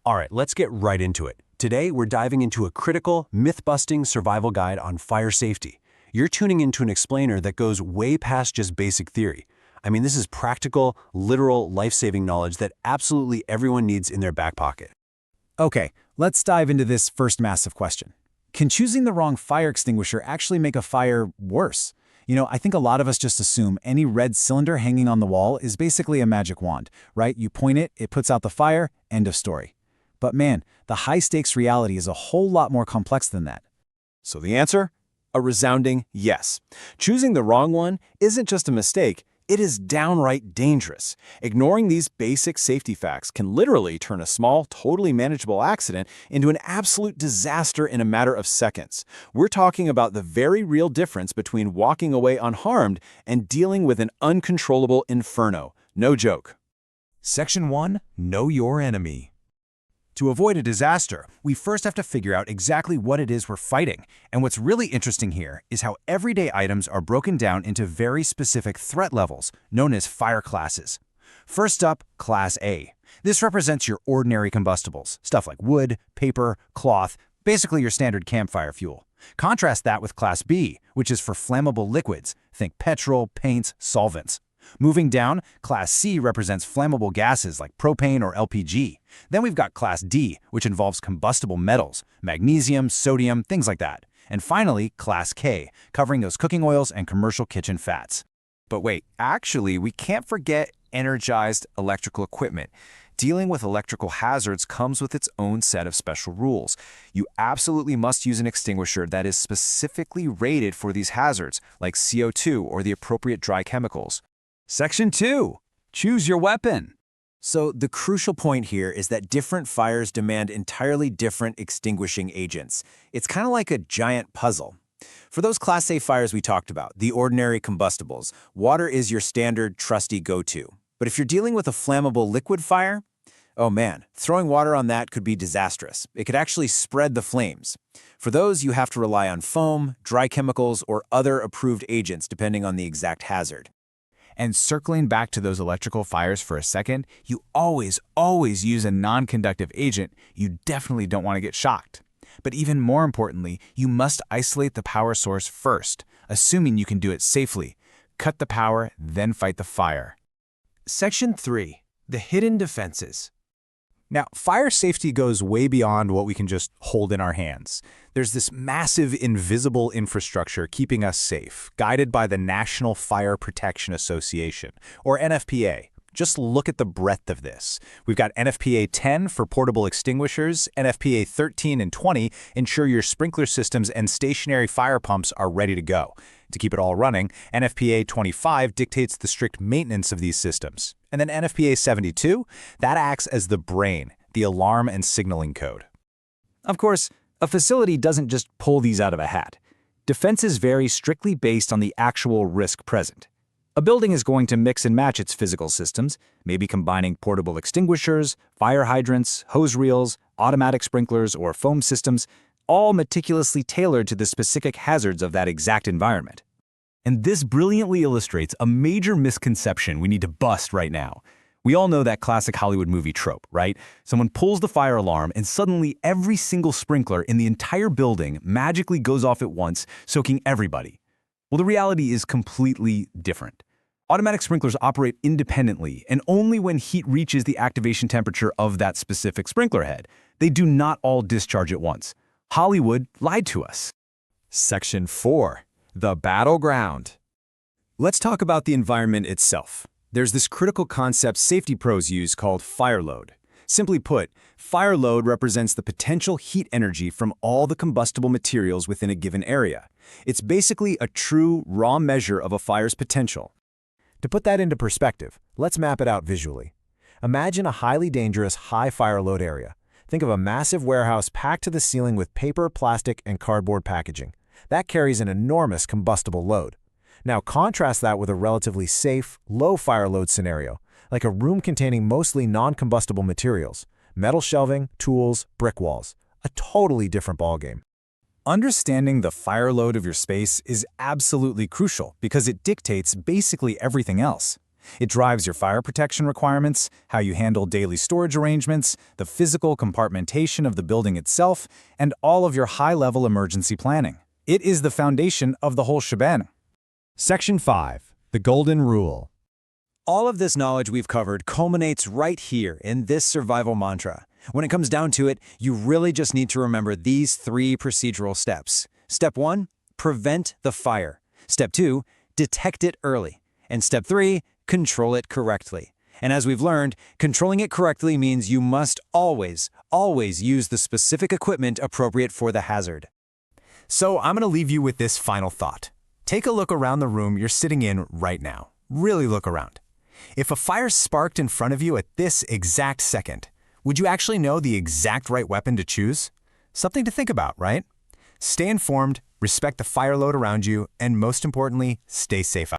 All right, let's get right into it. Today, we're diving into a critical, myth-busting survival guide on fire safety. You're tuning into an explainer that goes way past just basic theory. I mean, this is practical, literal, life-saving knowledge that absolutely everyone needs in their back pocket. Okay, let's dive into this first massive question. Can choosing the wrong fire extinguisher actually make a fire worse? I think a lot of us just assume any red cylinder hanging on the wall is basically a magic wand, right? You point it, it puts out the fire, end of story. But man, the high-stakes reality is a whole lot more complex than that. So the answer? A resounding yes. Choosing the wrong one isn't just a mistake, it is downright dangerous. Ignoring these basic safety facts can literally turn a small, totally manageable accident into an absolute disaster in a matter of seconds. We're talking about the very real difference between walking away unharmed and dealing with an uncontrollable inferno. No joke. Section 1. Know your enemy. To avoid a disaster, we first have to figure out exactly what it is we're fighting. And what's really interesting here is how everyday items are broken down into very specific threat levels, known as fire classes. First up, Class A. This represents your ordinary combustibles, stuff like wood, paper, cloth, basically your standard campfire fuel. Contrast that with Class B, which is for flammable liquids, think petrol, paints, solvents. Moving down, Class C represents flammable gases like propane or LPG. Then we've got Class D, which involves combustible metals, magnesium, sodium, things like that. And finally, Class K, covering those cooking oils and commercial kitchen fats. But wait, actually, we can't forget energized electrical equipment. Dealing with electrical hazards comes with its own set of special rules. You absolutely must use an extinguisher that is specifically rated for these hazards, like CO2 or the appropriate dry chemicals. Section 2. Choose your weapon. So the crucial point here is that different fires demand entirely different extinguishing agents. It's kind of like a giant puzzle. For those Class A fires we talked about, the ordinary combustibles, water is your standard, trusty go-to. But if you're dealing with a flammable liquid fire, oh man, throwing water on that could be disastrous. It could actually spread the flames. For those, you have to rely on foam, dry chemicals, or other approved agents depending on the exact hazard. And circling back to those electrical fires for a second, you always use a non-conductive agent. You definitely don't want to get shocked. But even more importantly, you must isolate the power source first, assuming you can do it safely. Cut the power, then fight the fire. Section 3. The hidden defenses. Now, fire safety goes way beyond what we can just hold in our hands. There's this massive invisible infrastructure keeping us safe, guided by the National Fire Protection Association, or NFPA. Just look at the breadth of this. We've got NFPA 10 for portable extinguishers, NFPA 13 and 20 ensure your sprinkler systems and stationary fire pumps are ready to go. To keep it all running, NFPA 25 dictates the strict maintenance of these systems. And then NFPA 72, that acts as the brain, the alarm and signaling code. Of course, a facility doesn't just pull these out of a hat. Defenses vary strictly based on the actual risk present. A building is going to mix and match its physical systems, maybe combining portable extinguishers, fire hydrants, hose reels, automatic sprinklers, or foam systems, all meticulously tailored to the specific hazards of that exact environment. And this brilliantly illustrates a major misconception we need to bust right now. We all know that classic Hollywood movie trope, right? Someone pulls the fire alarm and suddenly every single sprinkler in the entire building magically goes off at once, soaking everybody. Well, the reality is completely different. Automatic sprinklers operate independently and only when heat reaches the activation temperature of that specific sprinkler head. They do not all discharge at once. Hollywood lied to us. Section 4. The battleground. Let's talk about the environment itself. There's this critical concept safety pros use called fire load. Simply put, fire load represents the potential heat energy from all the combustible materials within a given area. It's basically a true, raw measure of a fire's potential. To put that into perspective, let's map it out visually. Imagine a highly dangerous, high fire load area. Think of a massive warehouse packed to the ceiling with paper, plastic, and cardboard packaging. That carries an enormous combustible load. Now contrast that with a relatively safe, low fire load scenario, like a room containing mostly non-combustible materials, metal shelving, tools, brick walls. A totally different ballgame. Understanding the fire load of your space is absolutely crucial because it dictates basically everything else. It drives your fire protection requirements, how you handle daily storage arrangements, the physical compartmentation of the building itself, and all of your high-level emergency planning. It is the foundation of the whole shebang. Section 5. The Golden Rule. All of this knowledge we've covered culminates right here in this survival mantra. When it comes down to it, you really just need to remember these 3 procedural steps. Step 1, prevent the fire. Step 2, detect it early. And step 3, control it correctly. And as we've learned, controlling it correctly means you must always use the specific equipment appropriate for the hazard. So I'm going to leave you with this final thought. Take a look around the room you're sitting in right now. Really look around. If a fire sparked in front of you at this exact second, would you actually know the exact right weapon to choose? Something to think about, right? Stay informed, respect the fire load around you, and most importantly, stay safe out.